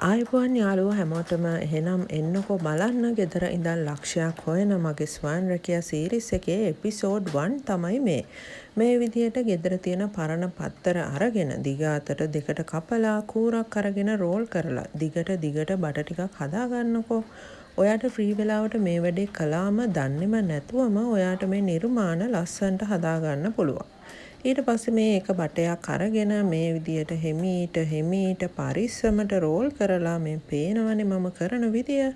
ආයුබෝවන් යාළුවෝ හැමෝටම එහෙනම් එන්නකෝ බලන්න ගෙදර ඉඳන් ලක්ෂයක් හොයන මගේ ස්වයං රැකියා සීරීස් එකේ එපිසෝඩ් 1 තමයි මේ. මේ විදිහට ගෙදර තියෙන පරණ පත්තර අරගෙන දිග අතට දෙකට කපලා කූරක් අරගෙන රෝල් කරලා දිගට බට ටිකක් හදා ගන්නකෝ. ඔයාට ෆ්‍රී වෙලාවට මේ වැඩේ කළාම දන්නේම නැතුවම ඔයාට මේ නිර්මාණ ලස්සනට හදා ගන්න පුළුවන්. ඊට පස්සේ මේ එක බටයක් අරගෙන මේ විදියට හිමීට පරිස්සමට රෝල් කරලා මේ පේනවනේ මම කරන විදිය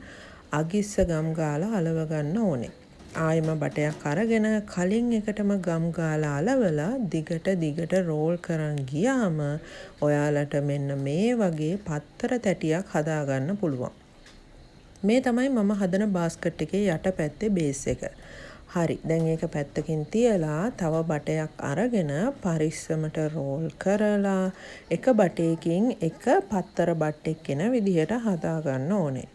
අගිස්ස ගම් ගාලා අලව ගන්න ඕනේ. ආයෙම බටයක් අරගෙන කලින් එකටම ගම් ගාලා අලවලා දිගට රෝල් කරන් ගියාම ඔයාලට මෙන්න මේ වගේ පත්තර තැටියක් හදා ගන්න පුළුවන්. මේ තමයි මම හදන බාස්කට් එකේ යට පැත්තේ බේස් එක. හරි දැන් ඒක පැත්තකින් තියලා තව බටයක් අරගෙන පරිස්සමට රෝල් කරලා එක බටයකින් එක පත්තර බට්ටෙක් එන විදිහට හදා ගන්න ඕනේ.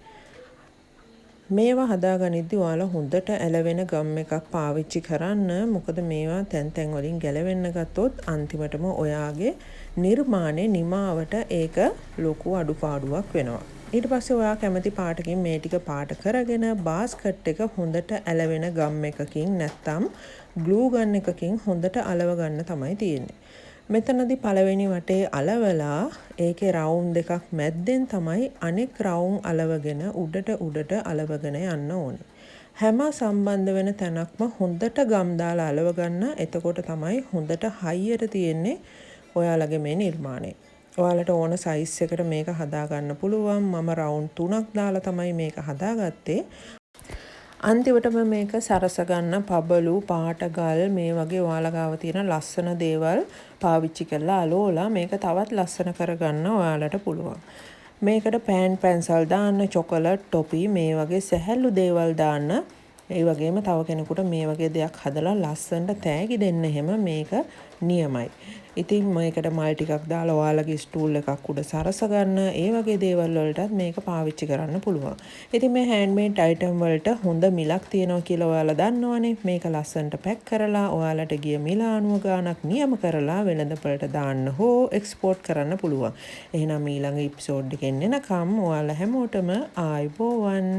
මේවා හදාගනිද්දි ඔයාලා හොඳට ඇලවෙන ගම් එකක් පාවිච්චි කරන්න. මොකද මේවා තැන් වලින් ගැලවෙන්න ගත්තොත් අන්තිමටම ඔයාගේ නිර්මාණේ නිමාවට ඒක ලොකු අඩුපාඩුවක් වෙනවා. ඊට පස්සේ ඔයා කැමති පාටකින් මේ ටික පාට කරගෙන බාස්කට් එක හොඳට ඇලවෙන ගම් එකකින් නැත්තම් ග්ලූ ගන් එකකින් හොඳට අලව ගන්න තමයි තියෙන්නේ. මෙතනදී පළවෙනි වටේ අලවලා ඒකේ රවුම් දෙකක් මැද්දෙන් තමයි අනෙක් රවුම් අලවගෙන උඩට අලවගෙන යන්න ඕනේ. හැම සම්බන්ධ වෙන තැනක්ම හොඳට ගම් දාලා අලව ගන්න. එතකොට තමයි හොඳට හයියට තියෙන්නේ ඔයාලගේ මේ නිර්මාණය. ඔයාලට ඕන සයිස් එකට මේක හදා ගන්න පුළුවන්. මම රවුන්ඩ් 3ක් දාලා තමයි මේක හදාගත්තේ. අන්තිමටම මේක සරස ගන්න පබලු පාට ගල් මේ වගේ ඔයාලා ගාව තියෙන ලස්සන දේවල් පාවිච්චි කරලා අලෝලා මේක තවත් ලස්සන කරගන්න ඔයාලට පුළුවන්. මේකට පෑන් පැන්සල් දාන්න, චොකලට් ටොපි මේ වගේ සැහැල්ලු දේවල් දාන්න. ඒ වගේම තව කෙනෙකුට මේ වගේ දෙයක් හදලා ලස්සනට තෑගි දෙන්න එහෙම මේක නියමයි. ඉතින් මේකට මල් ටිකක් දාලා ඔයාලගේ ස්ටූල් එකක් උඩ සරස ගන්න. ඒ වගේ දේවල් වලටත් මේක පාවිච්චි කරන්න පුළුවන්. ඉතින් මේ හෑන්ඩ්මේඩ් අයිටම් වලට හොඳ මිලක් තියෙනවා කියලා ඔයාලා දන්නවනේ. මේක ලස්සනට පැක් කරලා ඔයාලට ගිය මිල අනුව ගාණක් නියම කරලා වෙළඳපළට දාන්න හෝ එක්ස්පෝර්ට් කරන්න පුළුවන්. එහෙනම් ඊළඟ එපිසෝඩ් එකෙන් එනකම් ඔයාලා හැමෝටම ආයුබෝවන්.